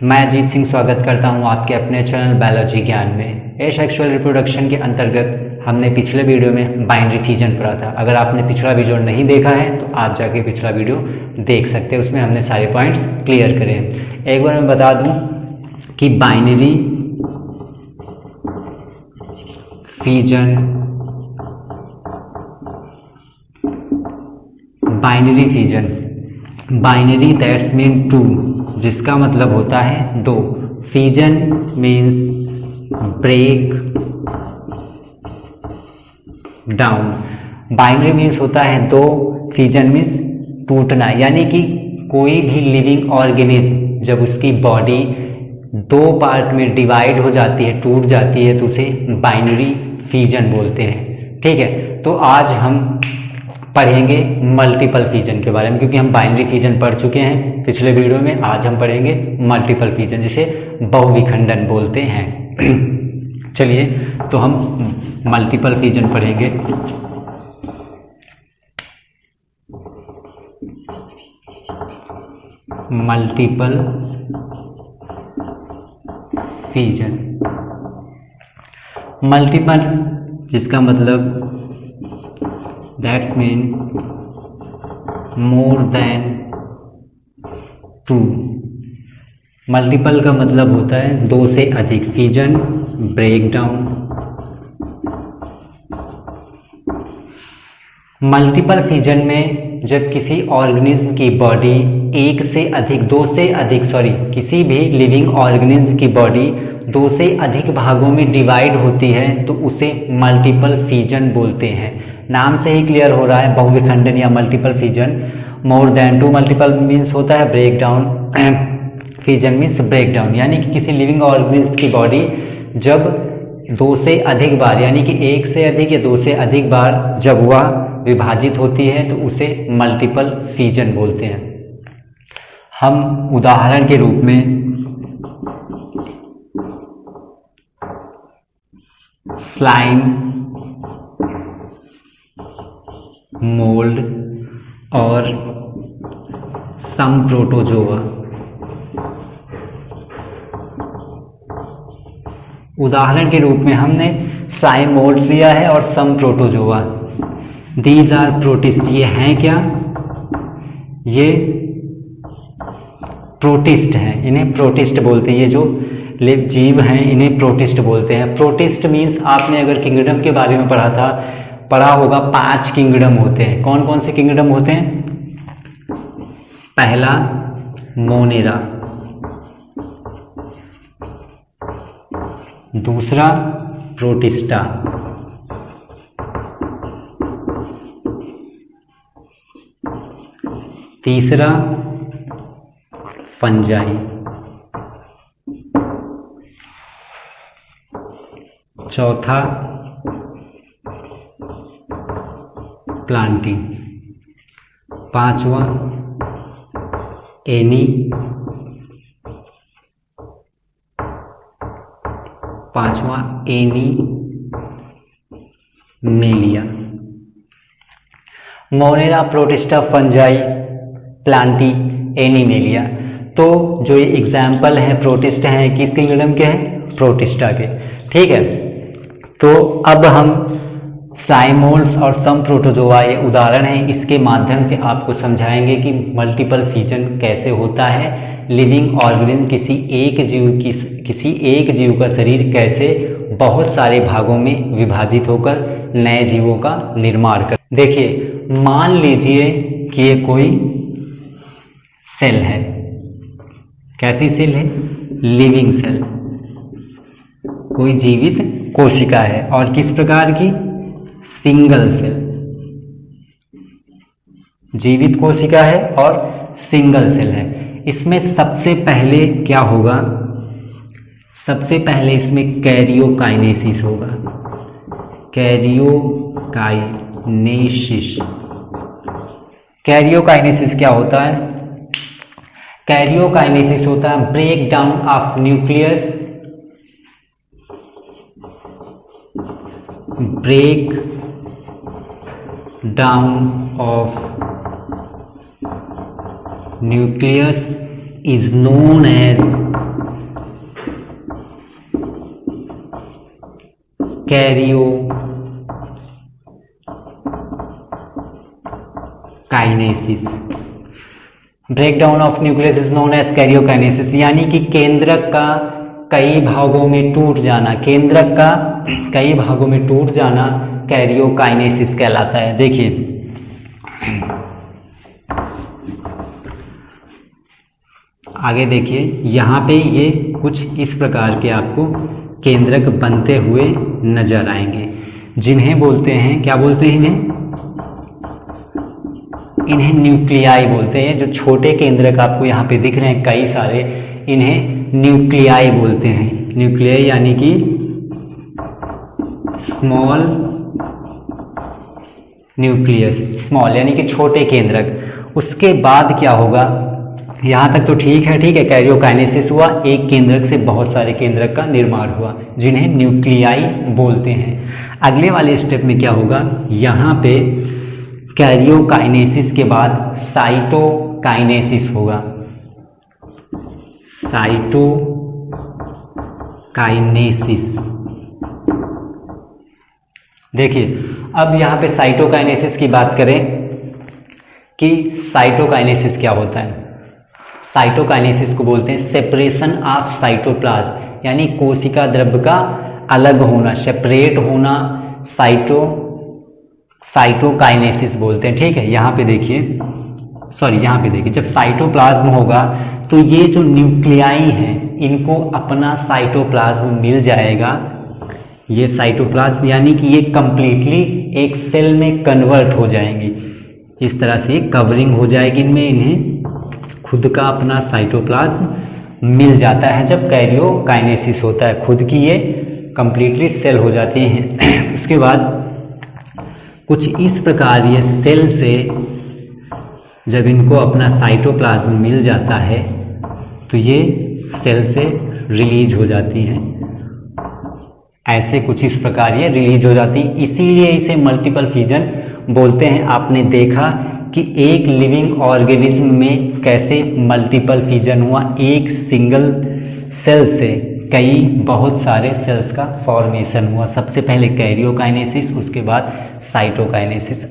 मैं अजीत सिंह स्वागत करता हूं आपके अपने चैनल बायोलॉजी ज्ञान में। एसेक्सुअल रिप्रोडक्शन के अंतर्गत हमने पिछले वीडियो में बाइनरी फिजन पढ़ा था। अगर आपने पिछला वीडियो नहीं देखा है तो आप जाके पिछला वीडियो देख सकते हैं, उसमें हमने सारे पॉइंट्स क्लियर करे हैं। एक बार मैं बता दूं कि binary fission binary that's mean two, जिसका मतलब होता है दो। Fission means break down. Binary means होता है दो, फिजन मीन्स टूटना, यानी कि कोई भी लिविंग ऑर्गेनिज्म जब उसकी बॉडी दो पार्ट में डिवाइड हो जाती है, टूट जाती है, तो उसे बाइनरी फिजन बोलते हैं। ठीक है, तो आज हम पढ़ेंगे मल्टीपल फिजन के बारे में, क्योंकि हम बाइनरी फिजन पढ़ चुके हैं पिछले वीडियो में। आज हम पढ़ेंगे मल्टीपल फिजन, जिसे बहुविखंडन बोलते हैं। चलिए, तो हम मल्टीपल फिजन पढ़ेंगे। मल्टीपल फिजन, मल्टीपल जिसका मतलब that's mean more than two. Multiple का मतलब होता है दो से अधिक। Fission, break down. Multiple fission में जब किसी ऑर्गेनिज्म की बॉडी किसी भी लिविंग ऑर्गेनिज्म की बॉडी दो से अधिक भागों में डिवाइड होती है तो उसे मल्टीपल फिजन बोलते हैं। नाम से ही क्लियर हो रहा है, बहुविखंडन या multiple fission. More than two, multiple means होता है break down, fission means break down, यानी कि किसी लिविंग ऑर्गेनिज्म की बॉडी जब दो से अधिक बार, यानी कि एक से अधिक या दो से अधिक बार जब वह विभाजित होती है तो उसे मल्टीपल फिजन बोलते हैं। हम उदाहरण के रूप में स्लाइम, मोल्ड और सम प्रोटोजोआ, उदाहरण के रूप में हमने स्लाइम, मोल्ड्स लिया है और some protozoa. These are protist. ये हैं क्या? ये प्रोटिस्ट हैं, इन्हें प्रोटिस्ट बोलते हैं। ये जो लिव जीव हैं इन्हें प्रोटिस्ट बोलते हैं। प्रोटिस्ट मीन्स आपने अगर किंगडम के बारे में पढ़ा होगा, 5 किंगडम होते हैं। कौन कौन से किंगडम होते हैं? पहला मोनेरा, दूसरा प्रोटिस्टा, तीसरा फंजाई, चौथा प्लांटी, पांचवा एनीमेलिया। Monera, protista, fungi, Plantae, एनीमेलिया। तो जो ये एग्जाम्पल हैं प्रोटिस्ट हैं, किस किंगडम के हैं? प्रोटिस्टा के। ठीक है, तो अब हम स्लाइमोल्ड्स और सम प्रोटोजोआ, ये उदाहरण है, इसके माध्यम से आपको समझाएंगे कि मल्टीपल फिजन कैसे होता है। लिविंग ऑर्गेनिज्म किसी एक जीव का शरीर कैसे बहुत सारे भागों में विभाजित होकर नए जीवों का निर्माण कर। देखिए, मान लीजिए कि ये कोई सेल है। कैसी सेल है? लिविंग सेल, कोई जीवित कोशिका है। और किस प्रकार की? सिंगल सेल, जीवित कोशिका है और सिंगल सेल है। इसमें सबसे पहले क्या होगा? सबसे पहले इसमें कैरियोकाइनेसिस होगा। कैरियोकाइनेसिस क्या होता है? कैरियोकाइनेसिस होता है break down of nucleus, break down of nucleus is known as karyokinesis. Breakdown of nucleus is known as karyokinesis, यानी कि केंद्रक का कई भागों में टूट जाना, केंद्रक का कई भागों में टूट जाना कैरियोकाइनेसिस कहलाता है। देखिए आगे देखिए, यहाँ पे ये कुछ इस प्रकार के आपको केंद्रक बनते हुए नजर आएंगे, जिन्हें बोलते हैं, क्या बोलते हैं इन्हें न्यूक्लियाई बोलते हैं। जो छोटे केंद्रक आपको यहाँ पे दिख रहे हैं कई सारे, इन्हें न्यूक्लियाई बोलते हैं। न्यूक्लियाई यानी कि स्मॉल न्यूक्लियस, स्मॉल यानी कि छोटे केंद्रक। उसके बाद क्या होगा, यहाँ तक तो ठीक है, ठीक है, कैरियोकाइनेसिस हुआ, एक केंद्रक से बहुत सारे केंद्रक का निर्माण हुआ, जिन्हें न्यूक्लियाई बोलते हैं। अगले वाले स्टेप में क्या होगा, यहाँ पे कैरियोकाइनेसिस के बाद साइटोकाइनेसिस होगा। साइटोकाइनेसिस, देखिए अब यहाँ पे साइटोकाइनेसिस की बात करें कि साइटोकाइनेसिस क्या होता है। साइटोकाइनेसिस को बोलते हैं सेपरेशन ऑफ साइटोप्लाज्म, यानी कोशिका द्रव्य का अलग होना, सेपरेट होना, साइटोकाइनेसिस बोलते हैं। ठीक है, यहाँ पे देखिए, यहाँ पे देखिए, जब साइटोप्लाज्म होगा तो ये जो न्यूक्लियाई हैं इनको अपना साइटोप्लाज्म मिल जाएगा। ये साइटोप्लाज्म यानी कि ये कंप्लीटली एक सेल में कन्वर्ट हो जाएंगी, इस तरह से कवरिंग हो जाएगी इनमें, इन्हें खुद का अपना साइटोप्लाज्म मिल जाता है जब कैरियोकाइनेसिस होता है, खुद की ये कंप्लीटली सेल हो जाती हैं। उसके बाद कुछ इस प्रकार ये सेल से जब इनको अपना साइटोप्लाज्म मिल जाता है तो ये सेल से रिलीज हो जाती हैं, ऐसे कुछ इस प्रकार ये रिलीज हो जाती है, इसीलिए इसे मल्टीपल फिजन बोलते हैं। आपने देखा कि एक लिविंग ऑर्गेनिज्म में कैसे मल्टीपल फिजन हुआ, एक सिंगल सेल से कई बहुत सारे सेल्स का फॉर्मेशन हुआ। सबसे पहले कैरियोकाइनेसिस, उसके बाद साइटोकाइनेसिस।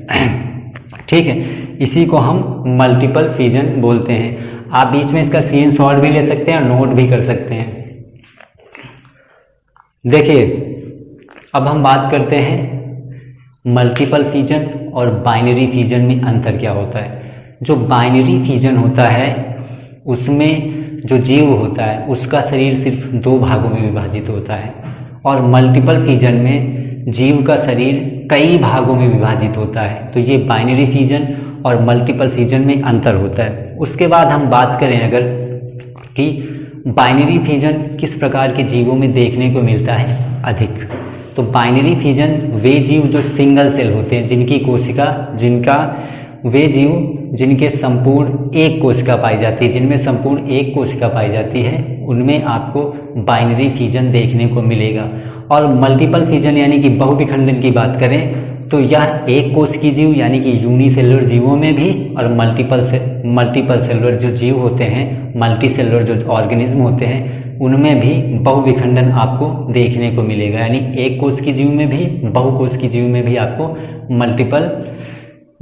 ठीक है, इसी को हम मल्टीपल फिजन बोलते हैं। आप बीच में इसका स्क्रीनशॉट भी ले सकते हैं और नोट भी कर सकते हैं। देखिए अब हम बात करते हैं मल्टीपल फिजन और बाइनरी फिजन में अंतर क्या होता है। जो बाइनरी फिजन होता है उसमें जो जीव होता है उसका शरीर सिर्फ दो भागों में विभाजित होता है, और मल्टीपल फिजन में जीव का शरीर कई भागों में विभाजित होता है। तो ये बाइनरी फिजन और मल्टीपल फिजन में अंतर होता है। उसके बाद हम बात करें अगर कि बाइनरी फिजन किस प्रकार के जीवों में देखने को मिलता है अधिक, तो बाइनरी फिजन वे जीव जो सिंगल सेल होते हैं, जिनकी कोशिका वे जीव जिनके संपूर्ण एक कोशिका पाई जाती है, जिनमें संपूर्ण एक कोशिका पाई जाती है, उनमें आपको बाइनरी फिजन देखने को मिलेगा। और मल्टीपल फिजन यानी कि बहुविखंडन की बात करें तो यह एक कोश की जीव यानी कि यूनिसेलुलर जीवों में भी, और मल्टीपल सेलुलर जो जीव होते हैं, मल्टी सेलुलर जो ऑर्गेनिज्म होते हैं, उनमें भी बहुविखंडन आपको देखने को मिलेगा। यानी एक कोश की जीव में भी, बहुकोश की जीव में भी आपको मल्टीपल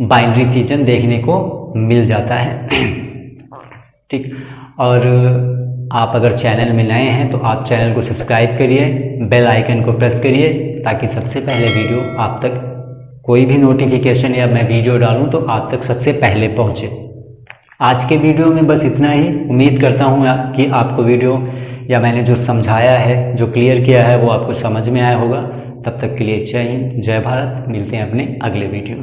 बाइनरी फिजन देखने को मिल जाता है। ठीक, और आप अगर चैनल में नए हैं तो आप चैनल को सब्सक्राइब करिए, बेल आइकन को प्रेस करिए, ताकि सबसे पहले वीडियो आप तक, कोई भी नोटिफिकेशन या मैं वीडियो डालूं तो आप तक सबसे पहले पहुंचे। आज के वीडियो में बस इतना ही। उम्मीद करता हूं कि आपको वीडियो या मैंने जो समझाया है, जो क्लियर किया है, वो आपको समझ में आया होगा। तब तक के लिए जय हिंद, जय भारत। मिलते हैं अपने अगले वीडियो।